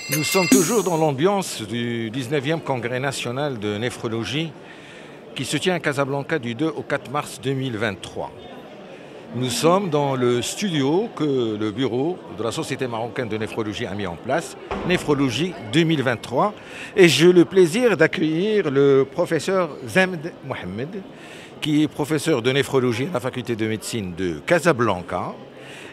Nous sommes toujours dans l'ambiance du 19e Congrès national de néphrologie qui se tient à Casablanca du 2 au 4 mars 2023. Nous sommes dans le studio que le bureau de la Société marocaine de néphrologie a mis en place, Néphrologie 2023. Et j'ai le plaisir d'accueillir le professeur Zemd Mohamed, qui est professeur de néphrologie à la faculté de médecine de Casablanca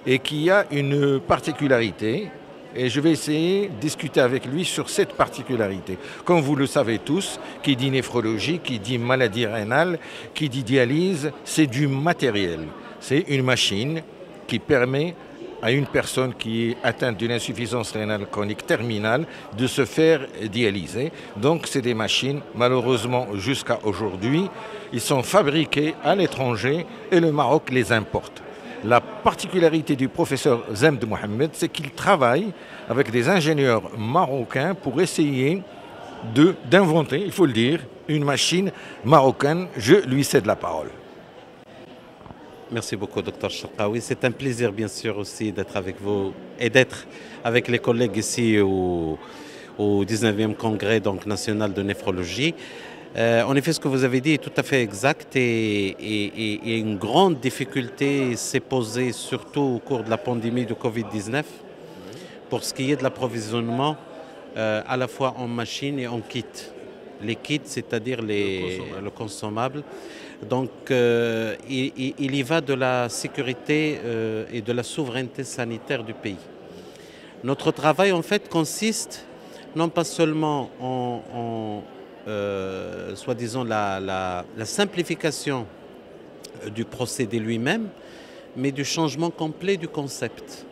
et qui a une particularité. Et je vais essayer de discuter avec lui sur cette particularité. Comme vous le savez tous, qui dit néphrologie, qui dit maladie rénale, qui dit dialyse, c'est du matériel. C'est une machine qui permet à une personne qui est atteinte d'une insuffisance rénale chronique terminale de se faire dialyser. Donc c'est des machines, malheureusement jusqu'à aujourd'hui, ils sont fabriqués à l'étranger et le Maroc les importe. La particularité du professeur Zemd Mohamed, c'est qu'il travaille avec des ingénieurs marocains pour essayer d'inventer, il faut le dire, une machine marocaine. Je lui cède la parole. Merci beaucoup, Dr Cherkaoui. C'est un plaisir, bien sûr, aussi d'être avec vous et d'être avec les collègues ici au 19e Congrès national de néphrologie. En effet, ce que vous avez dit est tout à fait exact et une grande difficulté s'est posée surtout au cours de la pandémie de Covid-19 pour ce qui est de l'approvisionnement à la fois en machines et en kits. Les kits, c'est-à-dire le consommable. Donc, il y va de la sécurité et de la souveraineté sanitaire du pays. Notre travail, en fait, consiste non pas seulement soi-disant la simplification du procédé lui-même, mais du changement complet du concept.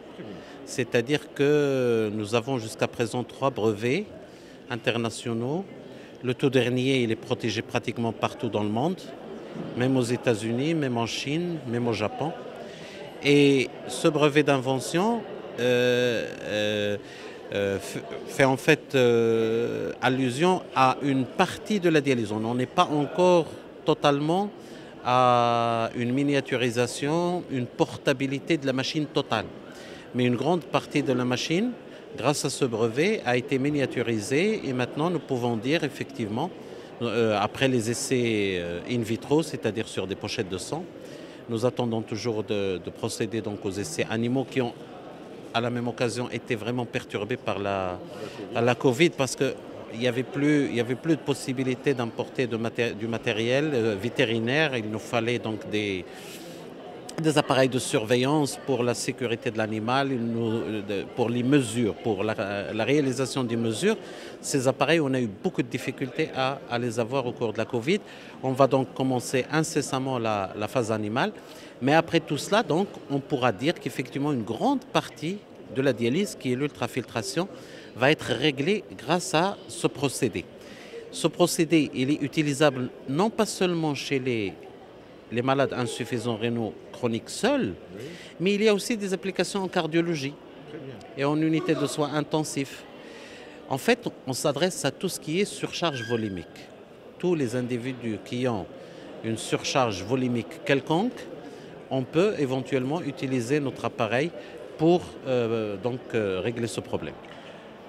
C'est-à-dire que nous avons jusqu'à présent 3 brevets internationaux. Le tout dernier, il est protégé pratiquement partout dans le monde, même aux États-Unis, même en Chine, même au Japon. Et ce brevet d'invention fait en fait allusion à une partie de la dialyse. On n'en est pas encore totalement à une miniaturisation, une portabilité de la machine totale. Mais une grande partie de la machine, grâce à ce brevet, a été miniaturisée et maintenant nous pouvons dire effectivement, après les essais in vitro, c'est-à-dire sur des pochettes de sang, nous attendons toujours de procéder donc aux essais animaux qui ont à la même occasion été vraiment perturbés par la Covid parce qu'il n'y avait plus de possibilité d'importer du matériel vétérinaire. Il nous fallait donc des appareils de surveillance pour la sécurité de l'animal, pour les mesures, pour la réalisation des mesures. Ces appareils, on a eu beaucoup de difficultés à les avoir au cours de la Covid. On va donc commencer incessamment la phase animale. Mais après tout cela, donc, on pourra dire qu'effectivement, une grande partie de la dialyse, qui est l'ultrafiltration, va être réglée grâce à ce procédé. Ce procédé, il est utilisable non pas seulement chez les malades insuffisants rénaux chroniques seuls, mais il y a aussi des applications en cardiologie et en unité de soins intensifs. En fait, on s'adresse à tout ce qui est surcharge volumique. Tous les individus qui ont une surcharge volumique quelconque, on peut éventuellement utiliser notre appareil pour régler ce problème.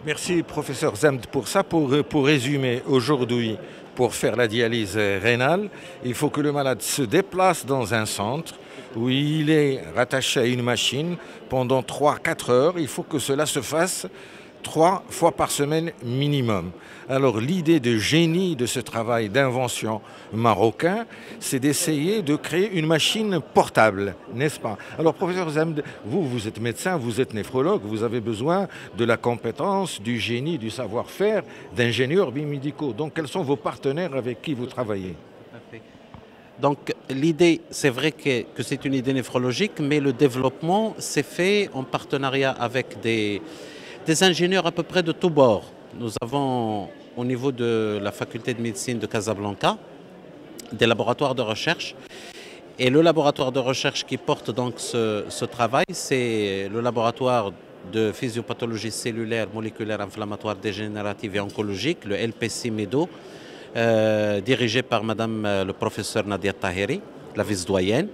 Merci professeur Zemd pour ça. Pour résumer, aujourd'hui, pour faire la dialyse rénale, il faut que le malade se déplace dans un centre où il est rattaché à une machine pendant 3-4 heures. Il faut que cela se fasse 3 fois par semaine minimum. Alors l'idée de génie de ce travail d'invention marocain, c'est d'essayer de créer une machine portable, n'est-ce pas? Alors professeur Zemd, vous êtes médecin, vous êtes néphrologue, vous avez besoin de la compétence, du génie, du savoir-faire d'ingénieurs biomédicaux. Donc quels sont vos partenaires avec qui vous travaillez? Donc l'idée, c'est vrai que c'est une idée néphrologique, mais le développement s'est fait en partenariat avec des ingénieurs à peu près de tous bords. Nous avons au niveau de la faculté de médecine de Casablanca des laboratoires de recherche. Et le laboratoire de recherche qui porte donc ce travail, c'est le laboratoire de physiopathologie cellulaire, moléculaire, inflammatoire, dégénérative et oncologique, le LPC-MEDO, dirigé par Madame le professeur Nadia Taheri, la vice-doyenne.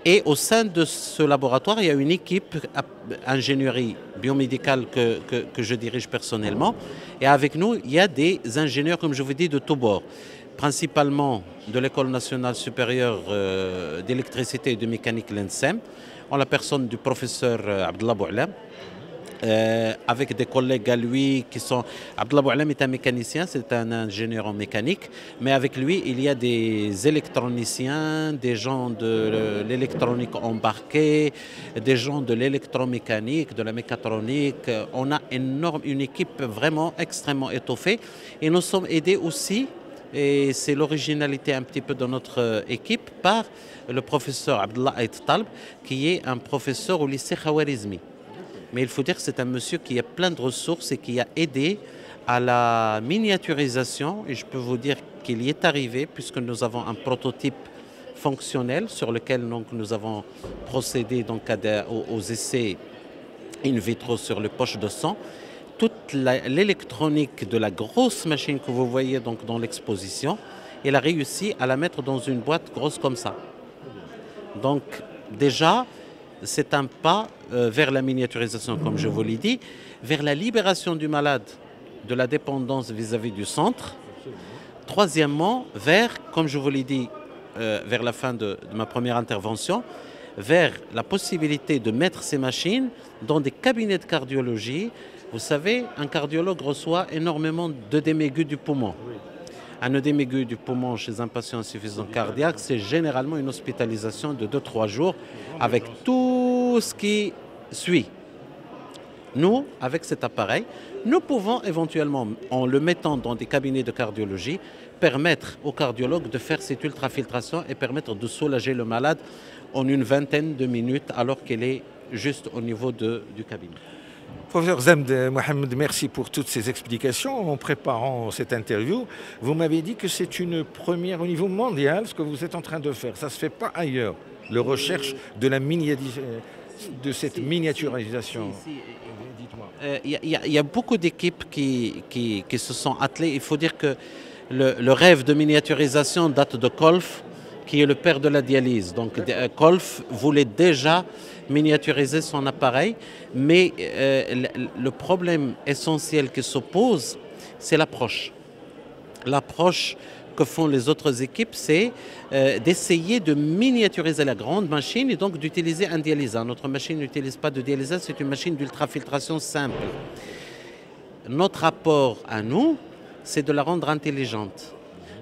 Et au sein de ce laboratoire, il y a une équipe ingénierie biomédicale que je dirige personnellement. Et avec nous, il y a des ingénieurs, comme je vous dis, de tous bords. Principalement de l'École nationale supérieure d'électricité et de mécanique, l'ENSEM, en la personne du professeur Abdallah Bou'alam, avec des collègues à lui qui sont... Abdallah Bou'alam est un mécanicien, c'est un ingénieur en mécanique, mais avec lui, il y a des électroniciens, des gens de l'électronique embarquée, des gens de l'électromécanique, de la mécatronique. On a une équipe vraiment extrêmement étoffée et nous sommes aidés aussi, et c'est l'originalité un petit peu de notre équipe, par le professeur Abdallah Aït Talb, qui est un professeur au lycée Khawarizmi. Mais il faut dire que c'est un monsieur qui a plein de ressources et qui a aidé à la miniaturisation. Et je peux vous dire qu'il y est arrivé, puisque nous avons un prototype fonctionnel sur lequel donc, nous avons procédé donc, aux essais in vitro sur les poches de sang. Toute l'électronique de la grosse machine que vous voyez donc, dans l'exposition, il a réussi à la mettre dans une boîte grosse comme ça. Donc déjà, c'est un pas vers la miniaturisation, comme je vous l'ai dit, vers la libération du malade de la dépendance vis-à-vis du centre. Troisièmement, vers, comme je vous l'ai dit vers la fin de ma première intervention, vers la possibilité de mettre ces machines dans des cabinets de cardiologie. Vous savez, un cardiologue reçoit énormément d'œdème aigu du poumon. Un œdème aigu du poumon chez un patient insuffisant cardiaque, c'est généralement une hospitalisation de 2-3 jours avec tout ce qui suit. Nous, avec cet appareil, nous pouvons éventuellement, en le mettant dans des cabinets de cardiologie, permettre aux cardiologues de faire cette ultrafiltration et permettre de soulager le malade en une vingtaine de minutes alors qu'il est juste au niveau du cabinet. Professeur Zemd Mohamed, merci pour toutes ces explications. En préparant cette interview, vous m'avez dit que c'est une première au niveau mondial ce que vous êtes en train de faire. Ça ne se fait pas ailleurs, la recherche de cette miniaturisation. Il y a beaucoup d'équipes qui se sont attelées. Il faut dire que le rêve de miniaturisation date de Kolff, qui est le père de la dialyse. Donc Kolff voulait déjà miniaturiser son appareil, mais le problème essentiel qui se pose, c'est l'approche. L'approche que font les autres équipes, c'est d'essayer de miniaturiser la grande machine et donc d'utiliser un dialyseur. Notre machine n'utilise pas de dialyseur, c'est une machine d'ultrafiltration simple. Notre apport à nous, c'est de la rendre intelligente,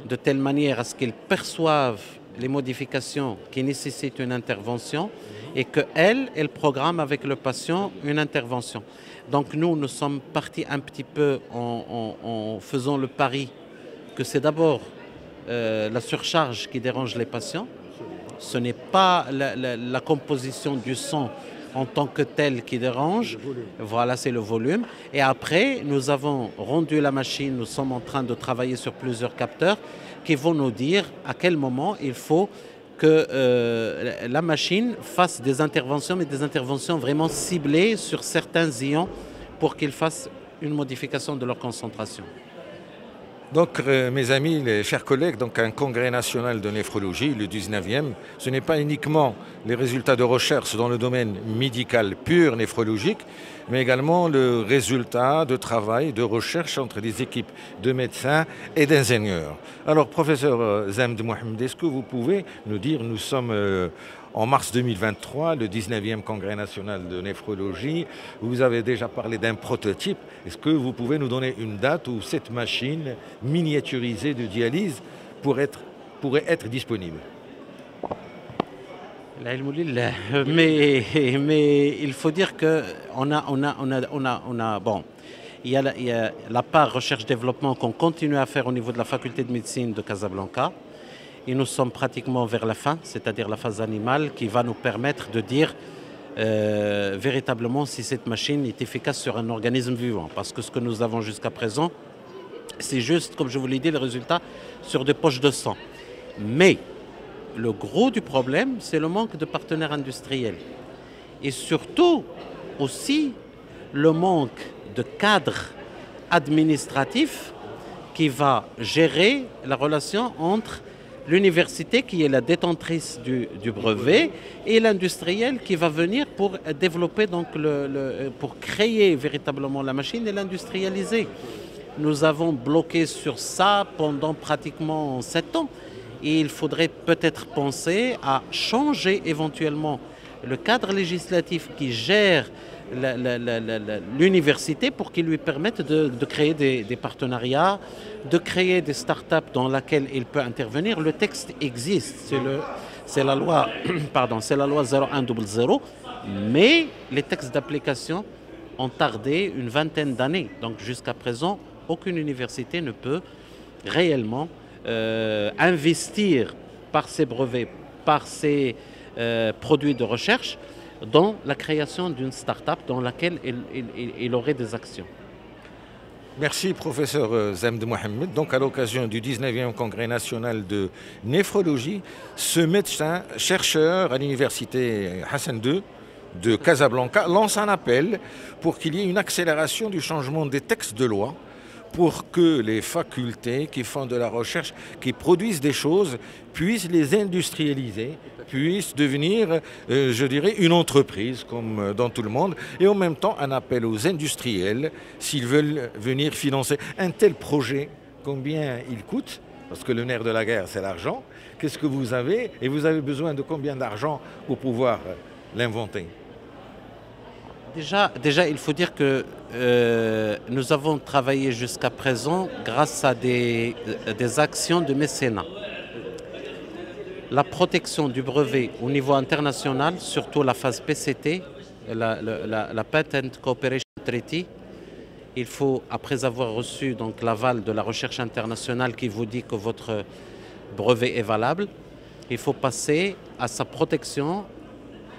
de telle manière à ce qu'elle perçoive les modifications qui nécessitent une intervention et qu'elle programme avec le patient une intervention. Donc nous sommes partis un petit peu en faisant le pari que c'est d'abord la surcharge qui dérange les patients. Ce n'est pas la composition du sang en tant que telle qui dérange. Voilà, c'est le volume. Et après, nous avons rendu la machine, nous sommes en train de travailler sur plusieurs capteurs qui vont nous dire à quel moment il faut que la machine fasse des interventions, mais des interventions vraiment ciblées sur certains ions pour qu'ils fassent une modification de leur concentration. Donc, mes amis, les chers collègues, donc un congrès national de néphrologie, le 19e, ce n'est pas uniquement les résultats de recherche dans le domaine médical pur, néphrologique, mais également le résultat de travail, de recherche entre des équipes de médecins et d'ingénieurs. Alors, professeur Zemd Mohamed, est-ce que vous pouvez nous dire, nous sommes en mars 2023, le 19e congrès national de néphrologie, vous avez déjà parlé d'un prototype. Est-ce que vous pouvez nous donner une date où cette machine miniaturisée de dialyse pourrait être disponible? Mais il faut dire que il y a la part recherche-développement qu'on continue à faire au niveau de la faculté de médecine de Casablanca. Et nous sommes pratiquement vers la fin, c'est-à-dire la phase animale, qui va nous permettre de dire véritablement si cette machine est efficace sur un organisme vivant. Parce que ce que nous avons jusqu'à présent, c'est juste, comme je vous l'ai dit, le résultat sur des poches de sang. Mais le gros du problème, c'est le manque de partenaires industriels. Et surtout, aussi, le manque de cadre administratif qui va gérer la relation entre l'université qui est la détentrice du brevet et l'industriel qui va venir pour développer, donc pour créer véritablement la machine et l'industrialiser. Nous avons bloqué sur ça pendant pratiquement 7 ans. Et il faudrait peut-être penser à changer éventuellement le cadre législatif qui gère l'université pour qu'il lui permette de créer des partenariats, de créer des startups dans lesquelles il peut intervenir. Le texte existe, c'est la loi, pardon, c'est la loi 0100, mais les textes d'application ont tardé une vingtaine d'années. Donc jusqu'à présent, aucune université ne peut réellement investir par ses brevets, par ses produits de recherche dans la création d'une start-up dans laquelle il aurait des actions. Merci professeur Zemd Mohamed. Donc à l'occasion du 19e congrès national de néphrologie, ce médecin chercheur à l'université Hassan II de Casablanca lance un appel pour qu'il y ait une accélération du changement des textes de loi pour que les facultés qui font de la recherche, qui produisent des choses, puissent les industrialiser, puissent devenir, je dirais, une entreprise comme dans tout le monde, et en même temps un appel aux industriels, s'ils veulent venir financer un tel projet, combien il coûte, parce que le nerf de la guerre, c'est l'argent. Qu'est-ce que vous avez, et vous avez besoin de combien d'argent pour pouvoir l'inventer? Déjà, il faut dire que nous avons travaillé jusqu'à présent grâce à des actions de mécénat. La protection du brevet au niveau international, surtout la phase PCT, la Patent Cooperation Treaty, il faut, après avoir reçu donc l'aval de la recherche internationale qui vous dit que votre brevet est valable, il faut passer à sa protection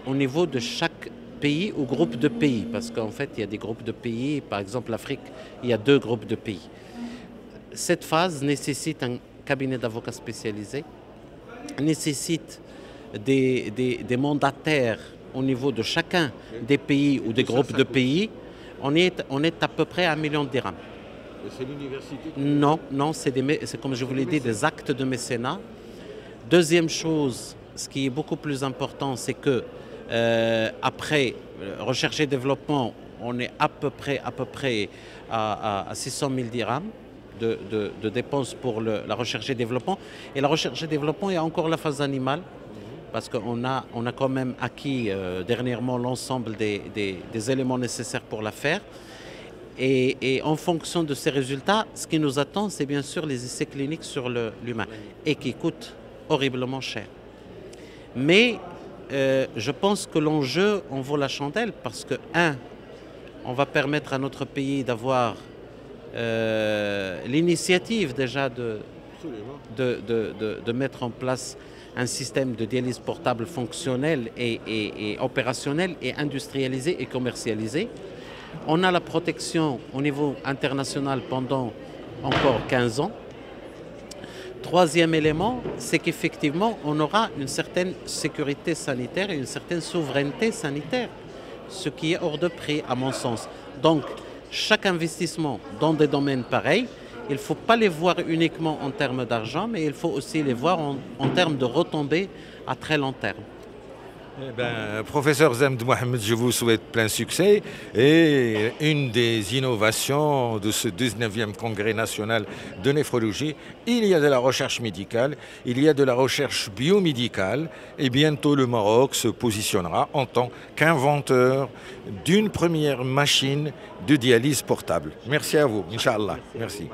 au niveau de chaque pays ou groupe de pays, parce qu'en fait il y a des groupes de pays, par exemple l'Afrique, il y a 2 groupes de pays. Cette phase nécessite un cabinet d'avocats spécialisé, nécessite des mandataires au niveau de chacun des pays ou des groupes de pays. On est à peu près à 1 million de dirhams. C'est l'université? Non, c'est comme je vous l'ai dit, des actes de mécénat. Deuxième chose, ce qui est beaucoup plus important, c'est que après recherche et développement, on est à peu près à 600 000 dirhams de dépenses pour la recherche et développement. Et la recherche et développement, il y a encore la phase animale, parce qu'on a quand même acquis dernièrement l'ensemble des éléments nécessaires pour la faire. Et en fonction de ces résultats, ce qui nous attend, c'est bien sûr les essais cliniques sur l'humain, et qui coûtent horriblement cher. Mais je pense que l'enjeu en vaut la chandelle, parce que, on va permettre à notre pays d'avoir l'initiative déjà de mettre en place un système de dialyse portable fonctionnel et opérationnel et industrialisé et commercialisé. On a la protection au niveau international pendant encore 15 ans. Troisième élément, c'est qu'effectivement, on aura une certaine sécurité sanitaire et une certaine souveraineté sanitaire, ce qui est hors de prix à mon sens. Donc, chaque investissement dans des domaines pareils, il ne faut pas les voir uniquement en termes d'argent, mais il faut aussi les voir en termes de retombées à très long terme. Eh bien, professeur Zemd Mohamed, je vous souhaite plein succès. Et une des innovations de ce 19e congrès national de néphrologie, il y a de la recherche médicale, il y a de la recherche biomédicale, et bientôt le Maroc se positionnera en tant qu'inventeur d'une première machine de dialyse portable. Merci à vous, Inch'Allah. Merci.